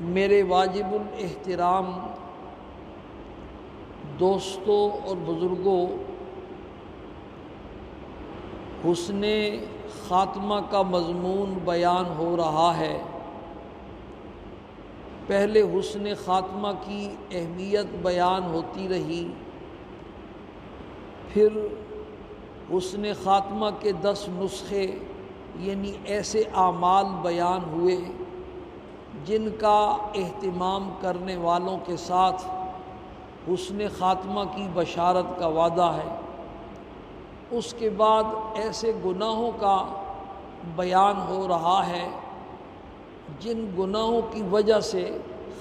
میرے واجب الاحترام دوستوں اور بزرگوں، حسن خاتمہ کا مضمون بیان ہو رہا ہے۔ پہلے حسن خاتمہ کی اہمیت بیان ہوتی رہی، پھر حسن خاتمہ کے 10 نسخے یعنی ایسے اعمال بیان ہوئے جن کا اہتمام کرنے والوں کے ساتھ حسن خاتمہ کی بشارت کا وعدہ ہے۔ اس کے بعد ایسے گناہوں کا بیان ہو رہا ہے جن گناہوں کی وجہ سے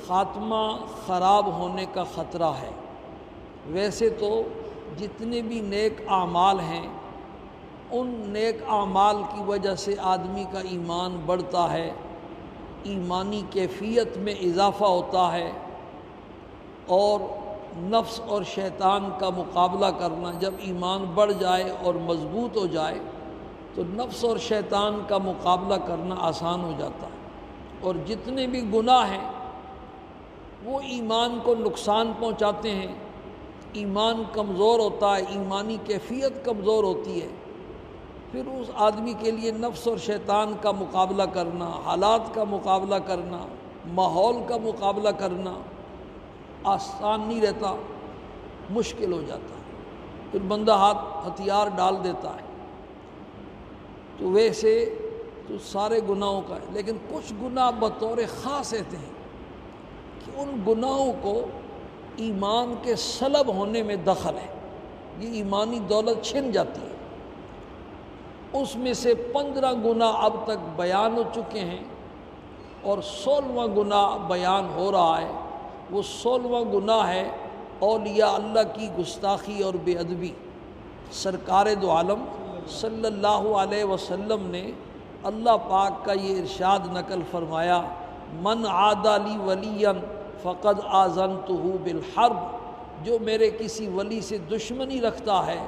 خاتمہ خراب ہونے کا خطرہ ہے۔ ویسے تو جتنے بھی نیک اعمال ہیں ان نیک اعمال کی وجہ سے آدمی کا ایمان بڑھتا ہے، ایمانی کیفیت میں اضافہ ہوتا ہے، اور نفس اور شیطان کا مقابلہ کرنا، جب ایمان بڑھ جائے اور مضبوط ہو جائے تو نفس اور شیطان کا مقابلہ کرنا آسان ہو جاتا ہے۔ اور جتنے بھی گناہ ہیں وہ ایمان کو نقصان پہنچاتے ہیں، ایمان کمزور ہوتا ہے، ایمانی کیفیت کمزور ہوتی ہے، پھر اس آدمی کے لیے نفس اور شیطان کا مقابلہ کرنا، حالات کا مقابلہ کرنا، ماحول کا مقابلہ کرنا آسان نہیں رہتا، مشکل ہو جاتا ہے، پھر بندہ ہتھیار ڈال دیتا ہے۔ تو ویسے تو سارے گناہوں کا ہے، لیکن کچھ گناہ بطور خاص ایسے ہیں کہ ان گناہوں کو ایمان کے سلب ہونے میں دخل ہے، یہ ایمانی دولت چھن جاتی ہے۔ اس میں سے 15 گناہ اب تک بیان ہو چکے ہیں اور 16واں گناہ بیان ہو رہا ہے۔ وہ 16واں گناہ ہے اولیاء اللہ کی گستاخی اور بے ادبی۔ سرکار دو عالم صلی اللہ علیہ وسلم نے اللہ پاک کا یہ ارشاد نقل فرمایا، من عادی لی ولیا فقد آذنتہ بالحرب، جو میرے کسی ولی سے دشمنی رکھتا ہے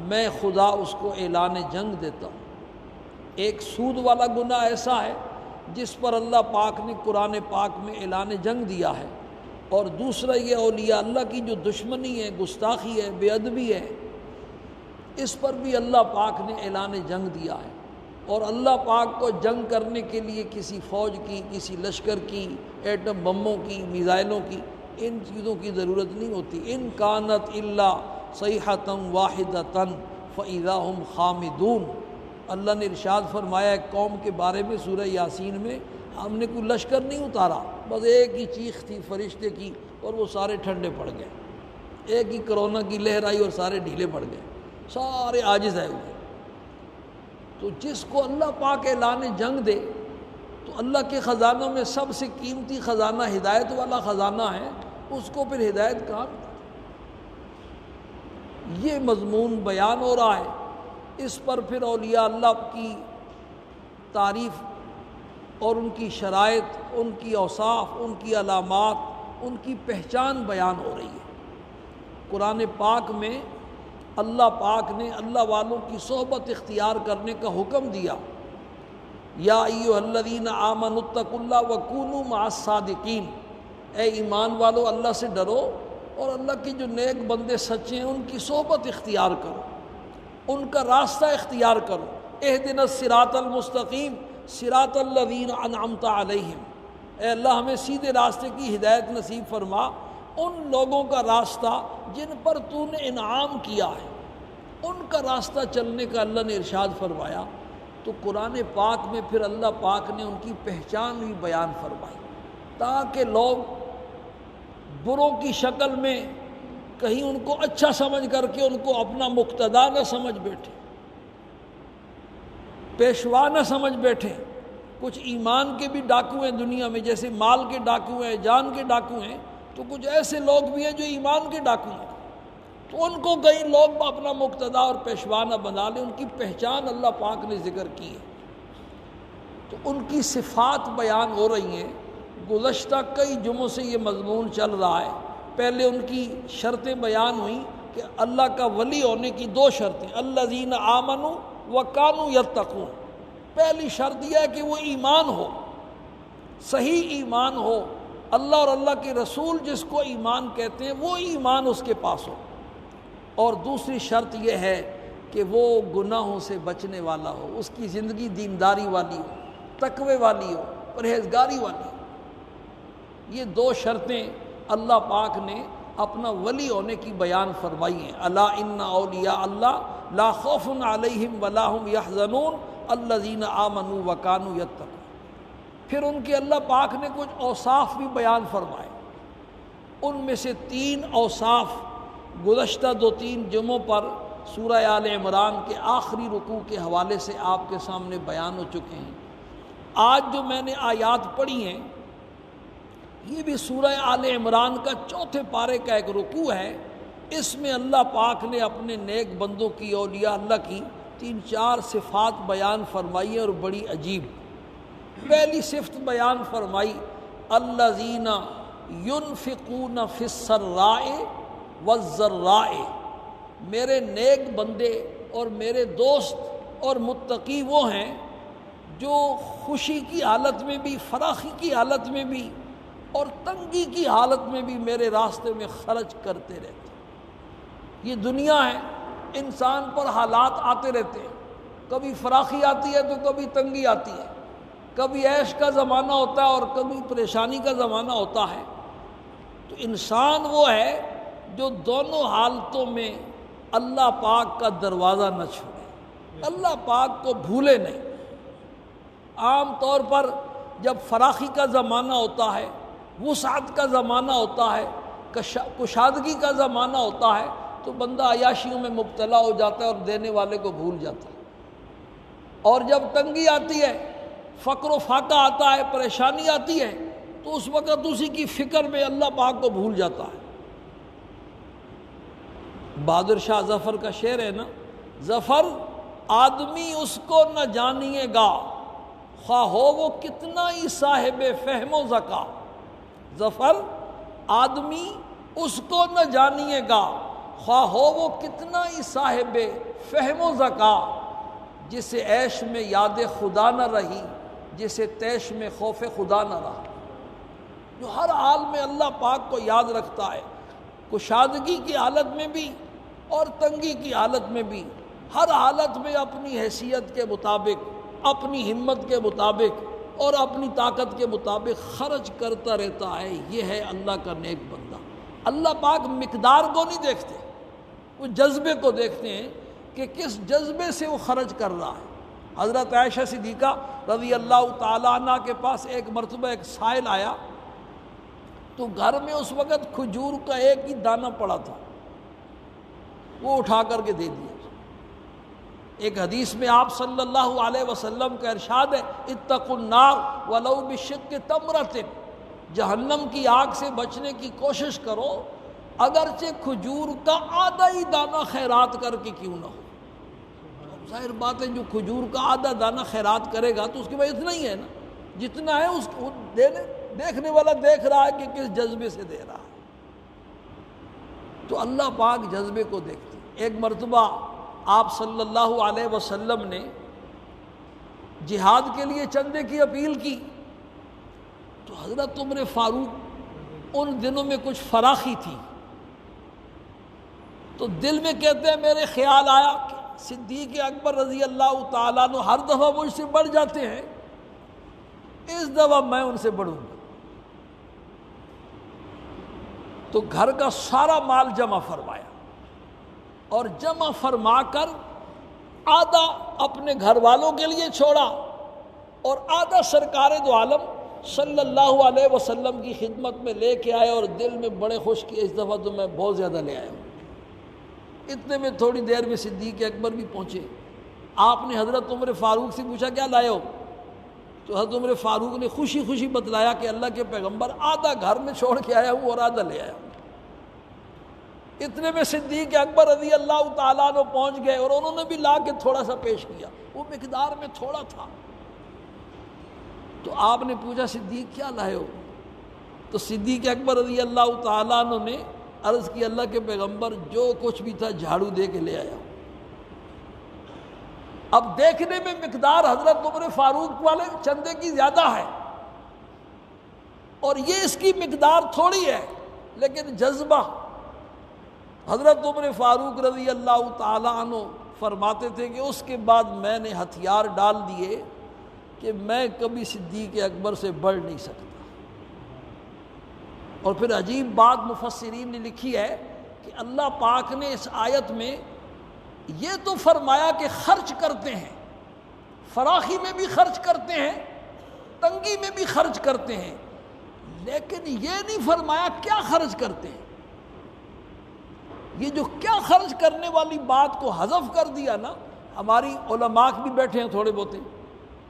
میں خدا اس کو اعلان جنگ دیتا ہوں۔ ایک سود والا گناہ ایسا ہے جس پر اللہ پاک نے قرآن پاک میں اعلان جنگ دیا ہے، اور دوسرا یہ اولیاء اللہ کی جو دشمنی ہے، گستاخی ہے، بے ادبی ہے، اس پر بھی اللہ پاک نے اعلان جنگ دیا ہے۔ اور اللہ پاک کو جنگ کرنے کے لیے کسی فوج کی، کسی لشکر کی، ایٹم بموں کی، میزائلوں کی، ان چیزوں کی ضرورت نہیں ہوتی۔ ان کانت الا صیحۃ واحدۃ فاذا هم خامدون، اللہ نے ارشاد فرمایا ایک قوم کے بارے میں سورہ یاسین میں، ہم نے کوئی لشکر نہیں اتارا، بس ایک ہی چیخ تھی فرشتے کی اور وہ سارے ٹھنڈے پڑ گئے، ایک ہی کرونا کی لہر آئی اور سارے ڈھیلے پڑ گئے، سارے عاجز آئے ہوئے۔ تو جس کو اللہ پاک اعلان جنگ دے تو اللہ کے خزانوں میں سب سے قیمتی خزانہ ہدایت والا خزانہ ہے، اس کو پھر ہدایت کہاں؟ یہ مضمون بیان ہو رہا ہے۔ اس پر پھر اولیاء اللہ کی تعریف اور ان کی شرائط، ان کی اوصاف، ان کی علامات، ان کی پہچان بیان ہو رہی ہے۔ قرآن پاک میں اللہ پاک نے اللہ والوں کی صحبت اختیار کرنے کا حکم دیا، یا ایھا الذین آمنوا اتقوا اللہ وکونوا مع الصادقین، اے ایمان والو اللہ سے ڈرو اور اللہ کے جو نیک بندے سچے ہیں ان کی صحبت اختیار کرو، ان کا راستہ اختیار کرو۔ اہدنا الصراط المستقیم صراط الذین انعمت علیہم، اے اللہ ہمیں سیدھے راستے کی ہدایت نصیب فرما، ان لوگوں کا راستہ جن پر تو نے انعام کیا ہے، ان کا راستہ چلنے کا اللہ نے ارشاد فرمایا۔ تو قرآن پاک میں پھر اللہ پاک نے ان کی پہچان بھی بیان فرمائی، تاکہ لوگ بروں کی شکل میں کہیں ان کو اچھا سمجھ کر کے ان کو اپنا مقتدا نہ سمجھ بیٹھے، پیشوا نہ سمجھ بیٹھے۔ کچھ ایمان کے بھی ڈاکو ہیں دنیا میں، جیسے مال کے ڈاکو ہیں، جان کے ڈاکو ہیں، تو کچھ ایسے لوگ بھی ہیں جو ایمان کے ڈاکو ہیں، تو ان کو کئی لوگ اپنا مقتدا اور پیشوا نہ بنا لیں۔ ان کی پہچان اللہ پاک نے ذکر کی ہے، تو ان کی صفات بیان ہو رہی ہیں۔ گزشتہ کئی جمعوں سے یہ مضمون چل رہا ہے۔ پہلے ان کی شرطیں بیان ہوئیں کہ اللہ کا ولی ہونے کی 2 شرطیں، الذین آمنوا وکانوا یتقون۔ پہلی شرط یہ ہے کہ وہ ایمان ہو، صحیح ایمان ہو، اللہ اور اللہ کے رسول جس کو ایمان کہتے ہیں وہ ایمان اس کے پاس ہو، اور دوسری شرط یہ ہے کہ وہ گناہوں سے بچنے والا ہو، اس کی زندگی دینداری والی ہو، تقوی والی ہو، پرہیزگاری والی ہو۔ یہ دو شرطیں اللہ پاک نے اپنا ولی ہونے کی بیان فرمائی ہیں۔ الا ان اولیاء اللہ لا خوف علیہم ولا هم یحزنون الذین آمنوا وکانوا یتقون۔ پھر ان کے اللہ پاک نے کچھ اوصاف بھی بیان فرمائے، ان میں سے 3 اوصاف گزشتہ 2-3 جمعوں پر سورہ آل عمران کے آخری رکوع کے حوالے سے آپ کے سامنے بیان ہو چکے ہیں۔ آج جو میں نے آیات پڑھی ہیں یہ بھی سورہ آل عمران کا 4 پارے کا ایک رکوع ہے۔ اس میں اللہ پاک نے اپنے نیک بندوں کی، اولیاء اللہ کی 3-4 صفات بیان فرمائی ہیں، اور بڑی عجیب۔ پہلی صفت بیان فرمائی الذین ینفقون فی السراء والضراء، میرے نیک بندے اور میرے دوست اور متقی وہ ہیں جو خوشی کی حالت میں بھی، فراخی کی حالت میں بھی اور تنگی کی حالت میں بھی میرے راستے میں خرچ کرتے رہتے ہیں۔ یہ دنیا ہے، انسان پر حالات آتے رہتے ہیں، کبھی فراخی آتی ہے تو کبھی تنگی آتی ہے، کبھی عیش کا زمانہ ہوتا ہے اور کبھی پریشانی کا زمانہ ہوتا ہے۔ تو انسان وہ ہے جو دونوں حالتوں میں اللہ پاک کا دروازہ نہ چھوڑے، اللہ پاک کو بھولے نہیں۔ عام طور پر جب فراخی کا زمانہ ہوتا ہے، وسعت کا زمانہ ہوتا ہے، کشادگی کا زمانہ ہوتا ہے، تو بندہ عیاشیوں میں مبتلا ہو جاتا ہے اور دینے والے کو بھول جاتا ہے۔ اور جب تنگی آتی ہے، فقر و فاقہ آتا ہے، پریشانی آتی ہے، تو اس وقت اسی کی فکر میں اللہ پاک کو بھول جاتا ہے۔ بہادر شاہ ظفر کا شعر ہے نا، ظفر آدمی اس کو نہ جانیے گا، خواہ ہو وہ کتنا ہی صاحب فہم و ذکا۔ ظفر آدمی اس کو نہ جانیے گا، خواہ ہو وہ کتنا ہی صاحب فہم و ذکا، جسے عیش میں یاد خدا نہ رہی، جسے تیش میں خوف خدا نہ رہا۔ جو ہر حال میں اللہ پاک کو یاد رکھتا ہے، کشادگی کی حالت میں بھی اور تنگی کی حالت میں بھی، ہر حالت میں اپنی حیثیت کے مطابق، اپنی ہمت کے مطابق اور اپنی طاقت کے مطابق خرچ کرتا رہتا ہے، یہ ہے اللہ کا نیک بندہ۔ اللہ پاک مقدار کو نہیں دیکھتے، وہ جذبے کو دیکھتے ہیں کہ کس جذبے سے وہ خرچ کر رہا ہے۔ حضرت عائشہ صدیقہ رضی اللہ تعالیٰ عنہ کے پاس ایک مرتبہ ایک سائل آیا، تو گھر میں اس وقت کھجور کا ایک ہی دانہ پڑا تھا، وہ اٹھا کر کے دے دیا۔ ایک حدیث میں آپ صلی اللہ علیہ وسلم کا ارشاد ہے اتقوا النار ولو بشق تمرۃ، جہنم کی آگ سے بچنے کی کوشش کرو اگرچہ کھجور کا آدھا ہی دانہ خیرات کر کے کیوں نہ ہو۔ ظاہر بات ہے جو کھجور کا آدھا دانہ خیرات کرے گا تو اس کے بعد اتنا ہی ہے نا، جتنا ہے اس کو دیکھنے والا دیکھ رہا ہے کہ کس جذبے سے دے رہا ہے۔ تو اللہ پاک جذبے کو دیکھتے ہیں۔ ایک مرتبہ آپ صلی اللہ علیہ وسلم نے جہاد کے لیے چندے کی اپیل کی، تو حضرت عمر فاروق ان دنوں میں کچھ فراخی تھی، تو دل میں کہتے ہیں میرے خیال آیا کہ صدیق اکبر رضی اللہ تعالیٰ عنہ ہر دفعہ مجھ سے بڑھ جاتے ہیں، اس دفعہ میں ان سے بڑھوں گا۔ تو گھر کا سارا مال جمع فرمایا اور جمع فرما کر آدھا اپنے گھر والوں کے لیے چھوڑا اور آدھا سرکار دو عالم صلی اللہ علیہ وسلم کی خدمت میں لے کے آئے، اور دل میں بڑے خوش کیے اس دفعہ تو میں بہت زیادہ لے آیا ہوں۔ اتنے میں تھوڑی دیر میں صدیق اکبر بھی پہنچے۔ آپ نے حضرت عمر فاروق سے پوچھا کیا لائے ہو؟ تو حضرت عمر فاروق نے خوشی خوشی بتلایا کہ اللہ کے پیغمبر آدھا گھر میں چھوڑ کے آیا ہوں اور آدھا لے آیا ہوں۔ اتنے میں صدیق اکبر رضی اللہ تعالیٰ عنہ پہنچ گئے اور انہوں نے بھی لا کے تھوڑا سا پیش کیا، وہ مقدار میں تھوڑا تھا۔ تو آپ نے پوچھا صدیق کیا لائے ہو؟ تو صدیق اکبر رضی اللہ تعالیٰ عنہ نے عرض کی اللہ کے پیغمبر جو کچھ بھی تھا جھاڑو دے کے لے آیا ہوں۔ اب دیکھنے میں مقدار حضرت عمر فاروق والے چندے کی زیادہ ہے، اور یہ اس کی مقدار تھوڑی ہے، لیکن جذبہ۔ حضرت عمر فاروق رضی اللہ تعالی عنہ فرماتے تھے کہ اس کے بعد میں نے ہتھیار ڈال دیے کہ میں کبھی صدیق اکبر سے بڑھ نہیں سکتا۔ اور پھر عجیب بات مفسرین نے لکھی ہے کہ اللہ پاک نے اس آیت میں یہ تو فرمایا کہ خرچ کرتے ہیں، فراخی میں بھی خرچ کرتے ہیں، تنگی میں بھی خرچ کرتے ہیں، لیکن یہ نہیں فرمایا کیا خرچ کرتے ہیں۔ یہ جو کیا خرچ کرنے والی بات کو حذف کر دیا نا، ہماری علماء بھی بیٹھے ہیں تھوڑے بہتے،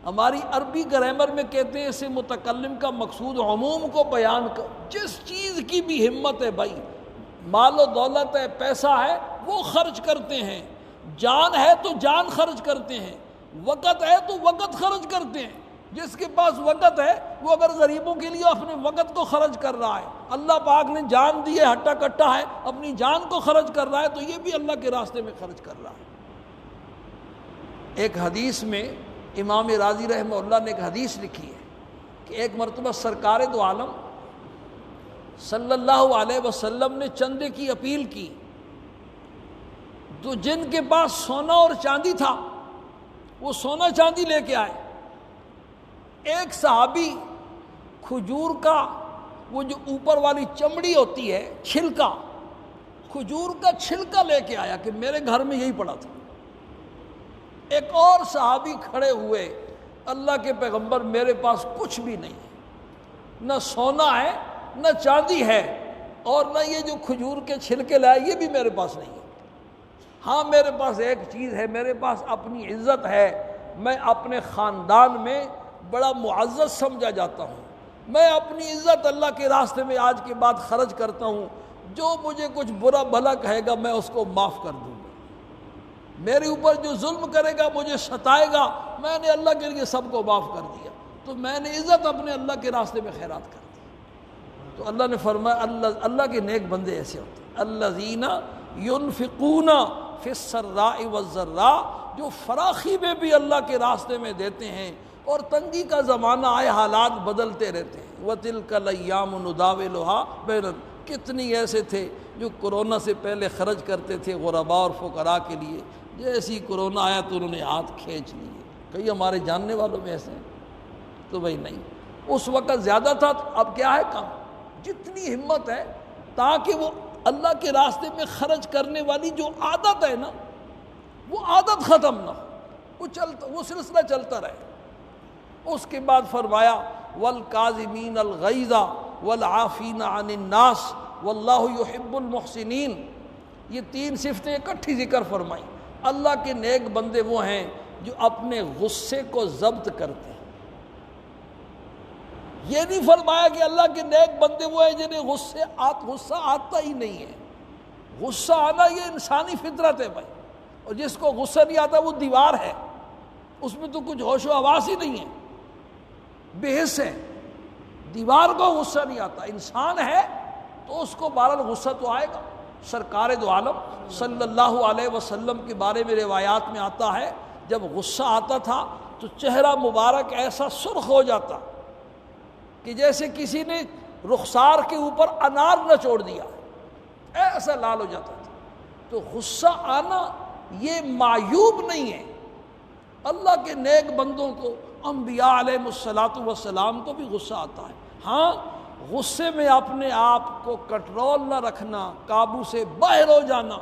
ہماری عربی گرامر میں کہتے ہیں اسے متکلم کا مقصود عموم کو بیان کر، جس چیز کی بھی ہمت ہے بھائی، مال و دولت ہے، پیسہ ہے، وہ خرچ کرتے ہیں، جان ہے تو جان خرچ کرتے ہیں، وقت ہے تو وقت خرچ کرتے ہیں۔ جس کے پاس وقت ہے وہ اگر غریبوں کے لیے اپنے وقت کو خرچ کر رہا ہے، اللہ پاک نے جان دی ہے، ہٹا کٹا ہے، اپنی جان کو خرچ کر رہا ہے، تو یہ بھی اللہ کے راستے میں خرچ کر رہا ہے۔ ایک حدیث میں امام راضی رحمہ اللہ نے ایک حدیث لکھی ہے کہ ایک مرتبہ سرکار دو عالم صلی اللہ علیہ وسلم نے چندے کی اپیل کی، تو جن کے پاس سونا اور چاندی تھا وہ سونا چاندی لے کے آئے۔ ایک صحابی کھجور کا وہ جو اوپر والی چمڑی ہوتی ہے، چھلکا، کھجور کا چھلکا لے کے آیا کہ میرے گھر میں یہی پڑا تھا۔ ایک اور صحابی کھڑے ہوئے، اللہ کے پیغمبر میرے پاس کچھ بھی نہیں ہے، نہ سونا ہے نہ چاندی ہے، اور نہ یہ جو کھجور کے چھلکے لائے یہ بھی میرے پاس نہیں ہے۔ ہاں میرے پاس ایک چیز ہے، میرے پاس اپنی عزت ہے، میں اپنے خاندان میں بڑا معزز سمجھا جاتا ہوں، میں اپنی عزت اللہ کے راستے میں آج کے بعد خرچ کرتا ہوں، جو مجھے کچھ برا بھلا کہے گا میں اس کو معاف کر دوں گا، میرے اوپر جو ظلم کرے گا، مجھے ستائے گا، میں نے اللہ کے لیے سب کو معاف کر دیا، تو میں نے عزت اپنے اللہ کے راستے میں خیرات کر دی۔ تو اللہ نے فرمایا اللہ کے نیک بندے ایسے ہوتے ہیں، الذین ينفقون فی السراء والضراء، جو فراخی میں بھی اللہ کے راستے میں دیتے ہیں، اور تنگی کا زمانہ آئے حالات بدلتے رہتے ہیں۔ وَتِلْكَ الْأَيَّامُ نُدَاوِلُهَا بَيْنَ النَّاسِ، کتنی ایسے تھے جو کرونا سے پہلے خرچ کرتے تھے غرباء اور فقراء کے لیے، جیسی کرونا آیا تو انہوں نے ہاتھ کھینچ لیے۔ کئی ہمارے جاننے والوں میں ایسے ہیں، تو بھائی نہیں، اس وقت زیادہ تھا، تو اب کیا ہے کم، جتنی ہمت ہے، تاکہ وہ اللہ کے راستے میں خرچ کرنے والی جو عادت ہے نا، وہ عادت ختم نہ ہو، وہ سلسلہ چلتا رہے۔ اس کے بعد فرمایا والکاظمین الغیظ والعافین عن الناس واللہ یحب المحسنین، یہ تین صفتیں اکٹھی ذکر فرمائیں۔ اللہ کے نیک بندے وہ ہیں جو اپنے غصے کو ضبط کرتے ہیں۔ یہ نہیں فرمایا کہ اللہ کے نیک بندے وہ ہیں جنہیں غصہ آتا ہی نہیں ہے۔ غصہ آنا یہ انسانی فطرت ہے بھائی، اور جس کو غصہ نہیں آتا وہ دیوار ہے، اس میں تو کچھ ہوش و حواس ہی نہیں ہے، بے حس ہے۔ دیوار کو غصہ نہیں آتا، انسان ہے تو اس کو بہرحال غصہ تو آئے گا۔ سرکار دو عالم صلی اللہ علیہ وسلم کے بارے میں روایات میں آتا ہے، جب غصہ آتا تھا تو چہرہ مبارک ایسا سرخ ہو جاتا کہ جیسے کسی نے رخسار کے اوپر انار نہ چھوڑ دیا، ایسا لال ہو جاتا تھا۔ تو غصہ آنا یہ معیوب نہیں ہے، اللہ کے نیک بندوں کو، انبیاء علیہ السلام کو بھی غصہ آتا ہے۔ ہاں غصے میں اپنے آپ کو کنٹرول نہ رکھنا، قابو سے باہر ہو جانا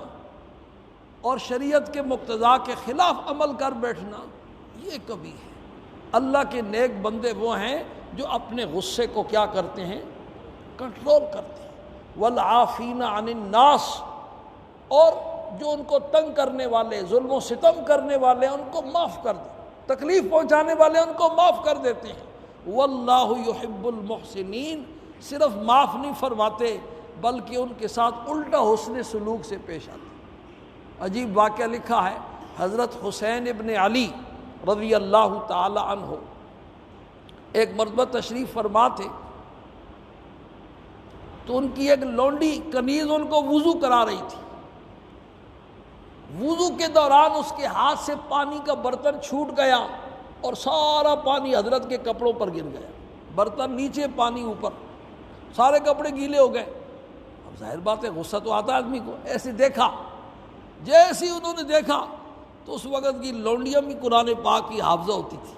اور شریعت کے مقتضا کے خلاف عمل کر بیٹھنا، یہ کبھی ہے۔ اللہ کے نیک بندے وہ ہیں جو اپنے غصے کو کیا کرتے ہیں، کنٹرول کرتے ہیں۔ والعافین عن الناس، اور جو ان کو تنگ کرنے والے، ظلم و ستم کرنے والے، ان کو معاف کر دیں، تکلیف پہنچانے والے ان کو معاف کر دیتے ہیں۔ واللہ یحب المحسنین، صرف معاف نہیں فرماتے بلکہ ان کے ساتھ الٹا حسن سلوک سے پیش آتے ہیں۔ عجیب واقعہ لکھا ہے، حضرت حسین ابن علی رضی اللہ تعالی عنہ ایک مرتبہ تشریف فرما تھے، تو ان کی ایک لونڈی کنیز ان کو وضو کرا رہی تھی۔ وضو کے دوران اس کے ہاتھ سے پانی کا برتن چھوٹ گیا اور سارا پانی حضرت کے کپڑوں پر گر گیا، برتن نیچے پانی اوپر۔ سارے کپڑے گیلے ہو گئے. اب ظاہر بات ہے غصہ تو آتا ہے آدمی کو. ایسے دیکھا, جیسے انہوں نے دیکھا تو اس وقت کی لونڈیاں بھی قرآن پاک کی حافظہ ہوتی تھی.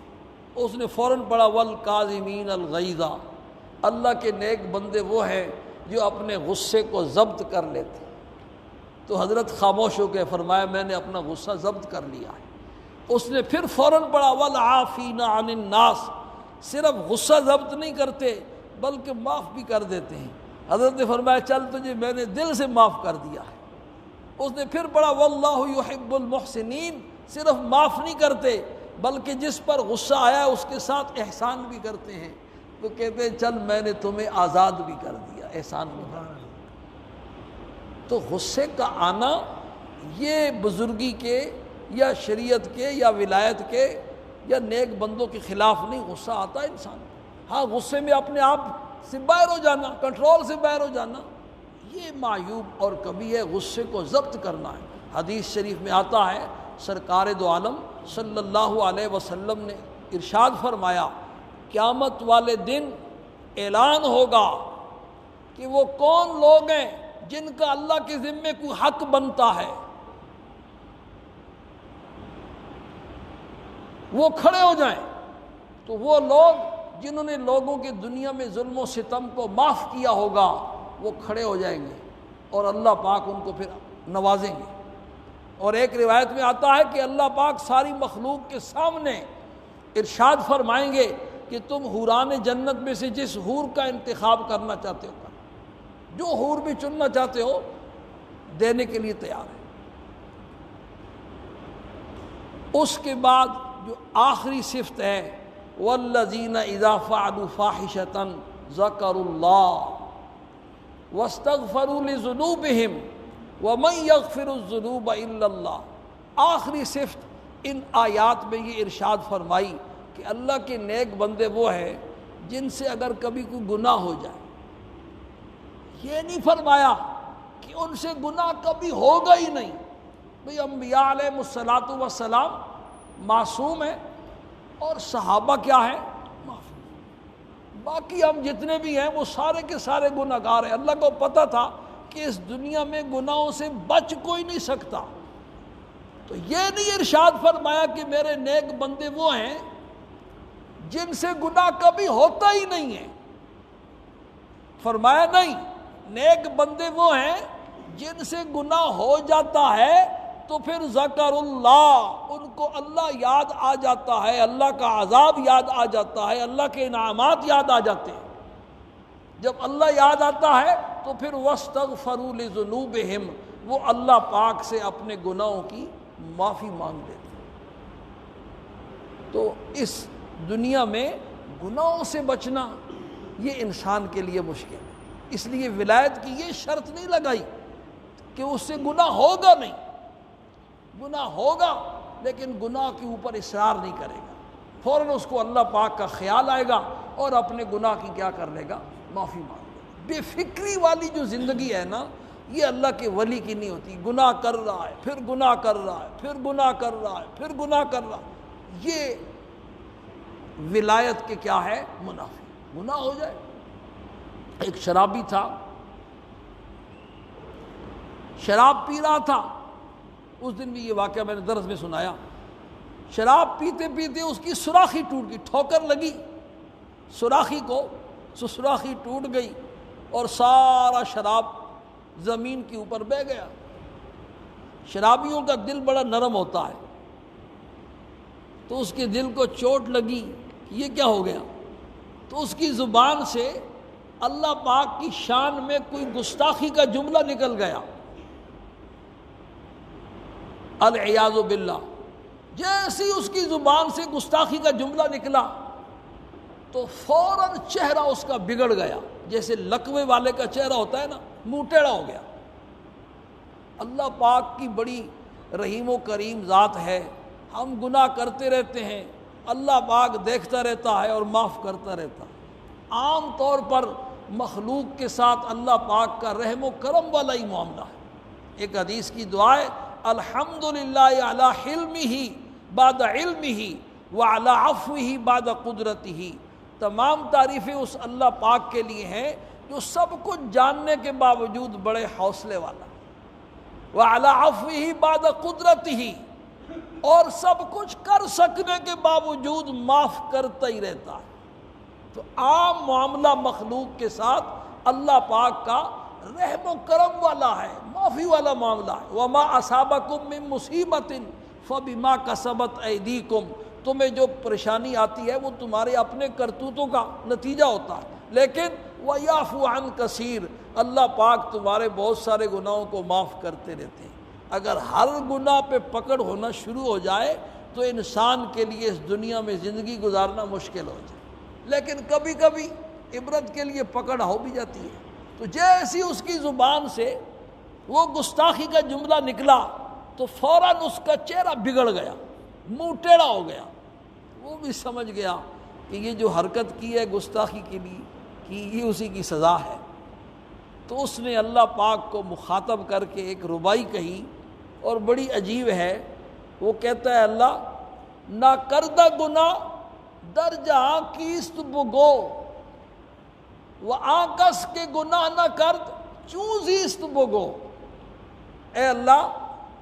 اس نے فوراً پڑھا والکاظمین الغیظ. اللہ کے نیک بندے وہ ہیں جو اپنے غصے کو ضبط کر لیتے. تو حضرت خاموش ہو کے فرمایا میں نے اپنا غصہ ضبط کر لیا ہے. اس نے پھر فوراً پڑھا والعافین عن الناس. صرف غصہ ضبط نہیں کرتے بلکہ معاف بھی کر دیتے ہیں. حضرت نے فرمایا چل تجھے میں نے دل سے معاف کر دیا ہے. اس نے پھر پڑھا واللہ یحب المحسنین. صرف معاف نہیں کرتے بلکہ جس پر غصہ آیا اس کے ساتھ احسان بھی کرتے ہیں. تو کہتے ہیں چل میں نے تمہیں آزاد بھی کر دیا, احسان بھی کر دیا. تو غصے کا آنا یہ بزرگی کے یا شریعت کے یا ولایت کے یا نیک بندوں کے خلاف نہیں. غصہ آتا ہے انسان. ہاں غصے میں اپنے آپ سے باہر ہو جانا, کنٹرول سے باہر ہو جانا, یہ معیوب اور کبھی ہے. غصے کو ضبط کرنا ہے. حدیث شریف میں آتا ہے سرکار دو عالم صلی اللہ علیہ وسلم نے ارشاد فرمایا قیامت والے دن اعلان ہوگا کہ وہ کون لوگ ہیں جن کا اللہ کے ذمے کوئی حق بنتا ہے. وہ کھڑے ہو جائیں. تو وہ لوگ جنہوں نے لوگوں کے دنیا میں ظلم و ستم کو معاف کیا ہوگا وہ کھڑے ہو جائیں گے اور اللہ پاک ان کو پھر نوازیں گے. اور ایک روایت میں آتا ہے کہ اللہ پاک ساری مخلوق کے سامنے ارشاد فرمائیں گے کہ تم حوران جنت میں سے جس حور کا انتخاب کرنا چاہتے ہو, جو حور بھی چننا چاہتے ہو دینے کے لیے تیار ہے. اس کے بعد جو آخری صفت ہے والذین اذا فعلوا فاحشۃ ذکروا اللہ واستغفروا لذنوبہم ومن یغفر الذنوب الا اللہ. آخری صفت ان آیات میں یہ ارشاد فرمائی کہ اللہ کے نیک بندے وہ ہیں جن سے اگر کبھی کوئی گناہ ہو جائے. یہ نہیں فرمایا کہ ان سے گناہ کبھی ہوگا ہی نہیں. بھئی انبیاء علیہ الصلاۃ والسلام معصوم ہیں اور صحابہ کیا ہیں معصوم. باقی ہم جتنے بھی ہیں وہ سارے کے سارے گناہ گار ہیں. اللہ کو پتہ تھا کہ اس دنیا میں گناہوں سے بچ کوئی نہیں سکتا. تو یہ نہیں ارشاد فرمایا کہ میرے نیک بندے وہ ہیں جن سے گناہ کبھی ہوتا ہی نہیں ہے. فرمایا نہیں, نیک بندے وہ ہیں جن سے گناہ ہو جاتا ہے تو پھر ذکر اللہ, ان کو اللہ یاد آ جاتا ہے, اللہ کا عذاب یاد آ جاتا ہے, اللہ کے انعامات یاد آ جاتے ہیں. جب اللہ یاد آتا ہے تو پھر واستغفروا لذنوبہم, وہ اللہ پاک سے اپنے گناہوں کی معافی مانگ لیتے ہیں. تو اس دنیا میں گناہوں سے بچنا یہ انسان کے لیے مشکل ہے. اس لیے ولایت کی یہ شرط نہیں لگائی کہ اس سے گناہ ہوگا نہیں. گناہ ہوگا لیکن گناہ کے اوپر اصرار نہیں کرے گا. فوراً اس کو اللہ پاک کا خیال آئے گا اور اپنے گناہ کی کیا کر لے گا, معافی مانگ لے گا. بے فکری والی جو زندگی ہے نا یہ اللہ کے ولی کی نہیں ہوتی. گناہ کر رہا ہے پھر گناہ کر رہا ہے پھر گناہ کر رہا ہے پھر گناہ کر رہا ہے, یہ ولایت کے کیا ہے منافی. گناہ ہو جائے. ایک شرابی تھا, شراب پی رہا تھا. اس دن بھی یہ واقعہ میں نے درس میں سنایا. شراب پیتے پیتے اس کی سوراخی ٹوٹ گئی, ٹھوکر لگی سوراخی کو, سوراخی ٹوٹ گئی اور سارا شراب زمین کے اوپر بہہ گیا. شرابیوں کا دل بڑا نرم ہوتا ہے, تو اس کے دل کو چوٹ لگی کہ یہ کیا ہو گیا. تو اس کی زبان سے اللہ پاک کی شان میں کوئی گستاخی کا جملہ نکل گیا, العیاذ باللہ. جیسی اس کی زبان سے گستاخی کا جملہ نکلا تو فوراً چہرہ اس کا بگڑ گیا, جیسے لقوے والے کا چہرہ ہوتا ہے نا, منہ ٹیڑھا ہو گیا. اللہ پاک کی بڑی رحیم و کریم ذات ہے. ہم گناہ کرتے رہتے ہیں, اللہ پاک دیکھتا رہتا ہے اور معاف کرتا رہتا ہے. عام طور پر مخلوق کے ساتھ اللہ پاک کا رحم و کرم والا ہی معاملہ ہے. ایک حدیث کی دعا ہے الحمدللہ علی حلمہ بعد علمہ وعلی عفوہ بعد قدرتہ. تمام تعریفیں اس اللہ پاک کے لیے ہیں جو سب کچھ جاننے کے باوجود بڑے حوصلے والا، وَعَلَىٰ عَفْوِهِ بَعْدَ قُدْرَتِهِ، اور سب کچھ کر سکنے کے باوجود معاف کرتا ہی رہتا ہے۔ تو عام معاملہ مخلوق کے ساتھ اللہ پاک کا رحم و کرم والا ہے، معافی والا معاملہ ہے۔ وَمَا أَصَابَكُم مِّن مُّصِيبَةٍ فَبِمَا كَسَبَتْ أَيْدِيكُمْ، تمہیں جو پریشانی آتی ہے وہ تمہارے اپنے کرتوتوں کا نتیجہ ہوتا ہے، لیکن وَيَعْفُو عَن كَثِيرٍ، اللہ پاک تمہارے بہت سارے گناہوں کو معاف کرتے رہتے ہیں۔ اگر ہر گناہ پہ پکڑ ہونا شروع ہو جائے تو انسان کے لیے اس دنیا میں زندگی گزارنا مشکل ہو جائے، لیکن کبھی کبھی عبرت کے لیے پکڑ ہو بھی جاتی ہے۔ تو جیسی اس کی زبان سے وہ گستاخی کا جملہ نکلا تو فوراً اس کا چہرہ بگڑ گیا، منہ ٹیڑھا ہو گیا، وہ بھی سمجھ گیا کہ یہ جو حرکت کی ہے گستاخی کے لیے کہ یہ اسی کی سزا ہے۔ تو اس نے اللہ پاک کو مخاطب کر کے ایک ربائی کہی، اور بڑی عجیب ہے۔ وہ کہتا ہے اللہ نہ کردہ گناہ در جہاں کیست بگو، و آکس کے گناہ نہ کرد چوں زیست بگو۔ اے اللہ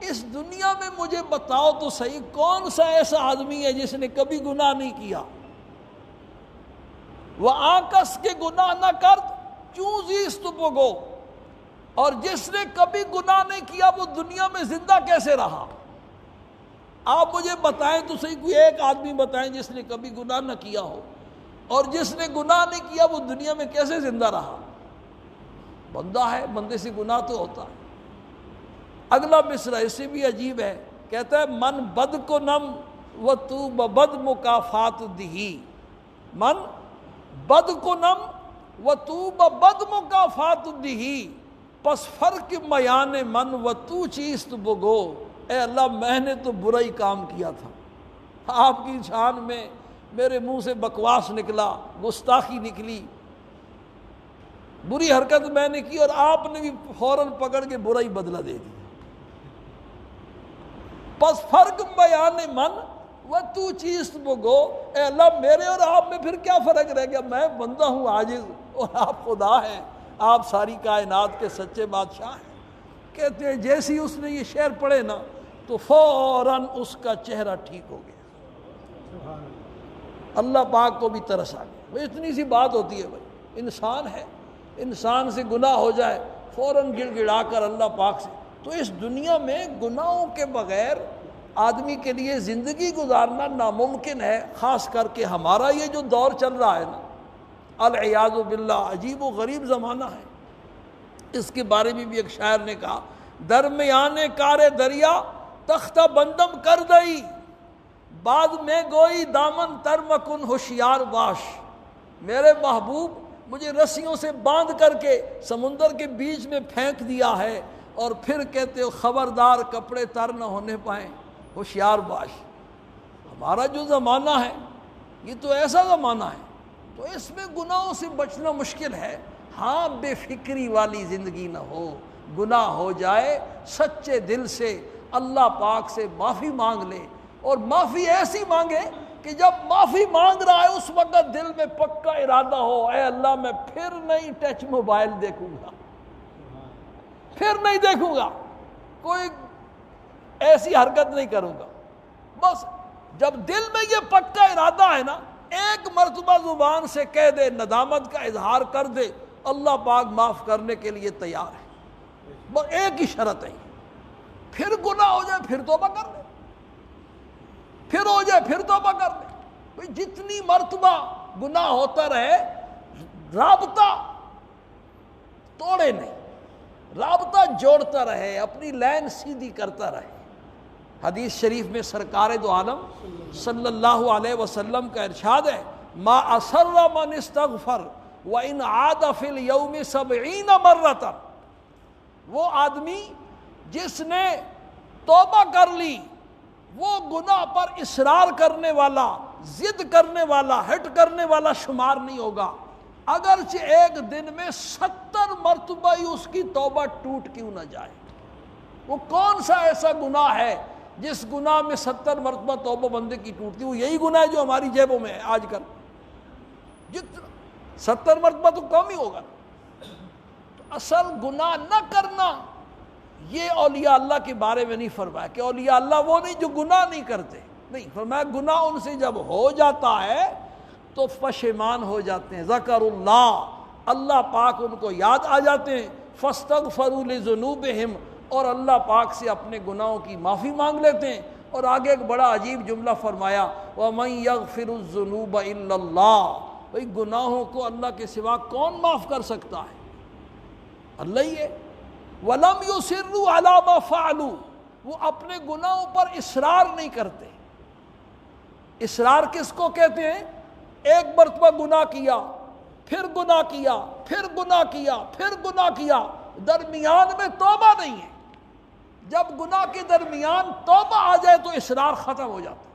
اس دنیا میں مجھے بتاؤ تو صحیح کون سا ایسا آدمی ہے جس نے کبھی گناہ نہیں کیا، وہ آکس کے گناہ نہ کرد چوں زیست بگو، اور جس نے کبھی گناہ نہیں کیا وہ دنیا میں زندہ کیسے رہا؟ آپ مجھے بتائیں تو صحیح، کوئی ایک آدمی بتائیں جس نے کبھی گناہ نہ کیا ہو، اور جس نے گناہ نہیں کیا وہ دنیا میں کیسے زندہ رہا؟ بندہ ہے، بندے سے گناہ تو ہوتا ہے۔ اگلا مصرع اس سے بھی عجیب ہے، کہتا ہے من بد کو نم و تو بد مکافات دہی، من بد کو نم و تو بد مکافات دہی، پس فرق میان من و تو چیست بگو۔ اے اللہ میں نے تو برا ہی کام کیا تھا، آپ کی شان میں میرے منہ سے بکواس نکلا، گستاخی نکلی، بری حرکت میں نے کی، اور آپ نے بھی فوراً پکڑ کے برا ہی بدلہ دے دیا۔ پس فرق بیان من و تو چیست بگو، اے اللہ میرے اور آپ میں پھر کیا فرق رہ گیا؟ میں بندہ ہوں عاجز، اور آپ خدا ہیں، آپ ساری کائنات کے سچے بادشاہ ہیں۔ کہتے ہیں جیسی اس نے یہ شعر پڑھے نا تو فوراً اس کا چہرہ ٹھیک ہو گیا۔ اللہ پاک کو بھی ترس آ گیا۔ وہ اتنی سی بات ہوتی ہے بھائی، انسان ہے، انسان سے گناہ ہو جائے فوراً گڑ گڑا کر اللہ پاک سے۔ تو اس دنیا میں گناہوں کے بغیر آدمی کے لیے زندگی گزارنا ناممکن ہے، خاص کر کے ہمارا یہ جو دور چل رہا ہے نا، العیاذ باللہ، عجیب و غریب زمانہ ہے۔ اس کے بارے میں بھی ایک شاعر نے کہا درمیان کار دریا تختہ بندم کر دئی، بعد میں گوئی دامن تر مکن ہوشیار باش۔ میرے محبوب مجھے رسیوں سے باندھ کر کے سمندر کے بیچ میں پھینک دیا ہے، اور پھر کہتے ہو خبردار کپڑے تر نہ ہونے پائیں، ہوشیار باش۔ ہمارا جو زمانہ ہے یہ تو ایسا زمانہ ہے، تو اس میں گناہوں سے بچنا مشکل ہے۔ ہاں بے فکری والی زندگی نہ ہو، گناہ ہو جائے سچے دل سے اللہ پاک سے معافی مانگ لے، اور معافی ایسی مانگے کہ جب معافی مانگ رہا ہے اس وقت دل میں پکا ارادہ ہو، اے اللہ میں پھر نہیں ٹچ موبائل دیکھوں گا، پھر نہیں دیکھوں گا، کوئی ایسی حرکت نہیں کروں گا۔ بس جب دل میں یہ پکا ارادہ ہے نا، ایک مرتبہ زبان سے کہہ دے، ندامت کا اظہار کر دے، اللہ پاک معاف کرنے کے لیے تیار ہے۔ بس ایک ہی شرط ہے، پھر گناہ ہو جائے پھر توبہ کر لے، پھر ہو جائے پھر توبہ کر لے۔ بھئی جتنی مرتبہ گناہ ہوتا رہے رابطہ توڑے نہیں، رابطہ جوڑتا رہے، اپنی لائن سیدھی کرتا رہے۔ حدیث شریف میں سرکار دو عالم صلی اللہ علیہ وسلم کا ارشاد ہے ما اسر من استغفر وان عاد فی اليوم 70 مرۃ، وہ آدمی جس نے توبہ کر لی، وہ گناہ پر اصرار کرنے والا، ضد کرنے والا، ہٹ کرنے والا شمار نہیں ہوگا، اگرچہ ایک دن میں 70 مرتبہ ہی اس کی توبہ ٹوٹ کیوں نہ جائے۔ وہ کون سا ایسا گناہ ہے جس گناہ میں 70 مرتبہ توبہ بندے کی ٹوٹتی؟ وہ یہی گناہ ہے جو ہماری جیبوں میں ہے آج کل۔ جتنا 70 مرتبہ تو کم ہی ہوگا، اصل گناہ نہ کرنا یہ اولیاء اللہ کے بارے میں نہیں فرمایا کہ اولیاء اللہ وہ نہیں جو گناہ نہیں کرتے، نہیں فرمایا گناہ ان سے جب ہو جاتا ہے تو پشیمان ہو جاتے ہیں، ذکر اللہ پاک ان کو یاد آ جاتے ہیں، فاستغفروا لذنوبہم اور اللہ پاک سے اپنے گناہوں کی معافی مانگ لیتے ہیں۔ اور آگے ایک بڑا عجیب جملہ فرمایا وَمَن يَغْفِرُ الذُّنُوبَ إِلَّا اللَّهُ، بھئی گناہوں کو اللہ کے سوا کون معاف کر سکتا ہے؟ اللہ ہی ہے۔ وَلَمْ يُصِرُّوا عَلَى مَا فَعَلُوا، وہ اپنے گناہوں پر اصرار نہیں کرتے۔ اصرار کس کو کہتے ہیں؟ ایک مرتبہ گناہ کیا، پھر گناہ کیا، پھر گناہ کیا، پھر گناہ کیا، درمیان میں توبہ نہیں ہے۔ جب گناہ کے درمیان توبہ آ جائے تو اصرار ختم ہو جاتا ہے۔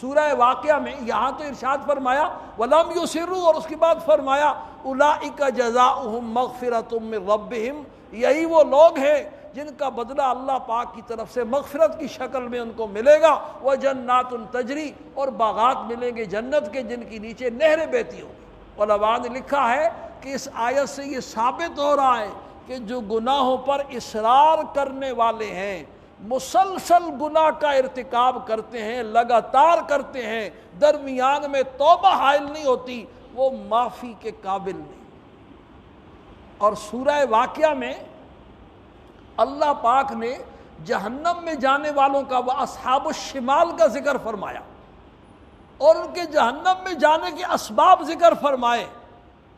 سورہ واقعہ میں یہاں تو ارشاد فرمایا وَلَمْ يُصِرُّوا، اور اس کے بعد فرمایا أُولَٰئِكَ جَزَاؤُهُم مَغْفِرَةٌ مِّن رَّبِّهِمْ، یہی وہ لوگ ہیں جن کا بدلہ اللہ پاک کی طرف سے مغفرت کی شکل میں ان کو ملے گا، وَجَنَّاتٌ تَجْرِی، اور باغات ملیں گے جنت کے جن کی نیچے نہریں بہتی ہوں گی۔ علماء نے لکھا ہے کہ اس آیت سے یہ ثابت ہو رہا ہے کہ جو گناہوں پر اصرار کرنے والے ہیں، مسلسل گناہ کا ارتکاب کرتے ہیں، لگاتار کرتے ہیں، درمیان میں توبہ حائل نہیں ہوتی، وہ معافی کے قابل نہیں۔ اور سورہ واقعہ میں اللہ پاک نے جہنم میں جانے والوں کا اصحاب الشمال کا ذکر فرمایا اور ان کے جہنم میں جانے کے اسباب ذکر فرمائے۔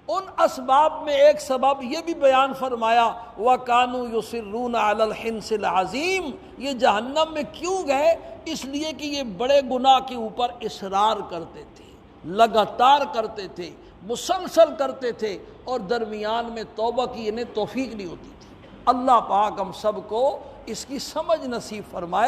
ان اسباب میں ایک سبب یہ بھی بیان فرمایا وَكَانُوا يُصِرُّونَ عَلَى الْحِنْثِ الْعَظِيمِ، یہ جہنم میں کیوں گئے؟ اس لیے کہ یہ بڑے گناہ کے اوپر اصرار کرتے تھے، لگاتار کرتے تھے، مسلسل کرتے تھے، اور درمیان میں توبہ کی انہیں توفیق نہیں ہوتی تھی۔ اللہ پاک ہم سب کو اس کی سمجھ نصیب فرمائے۔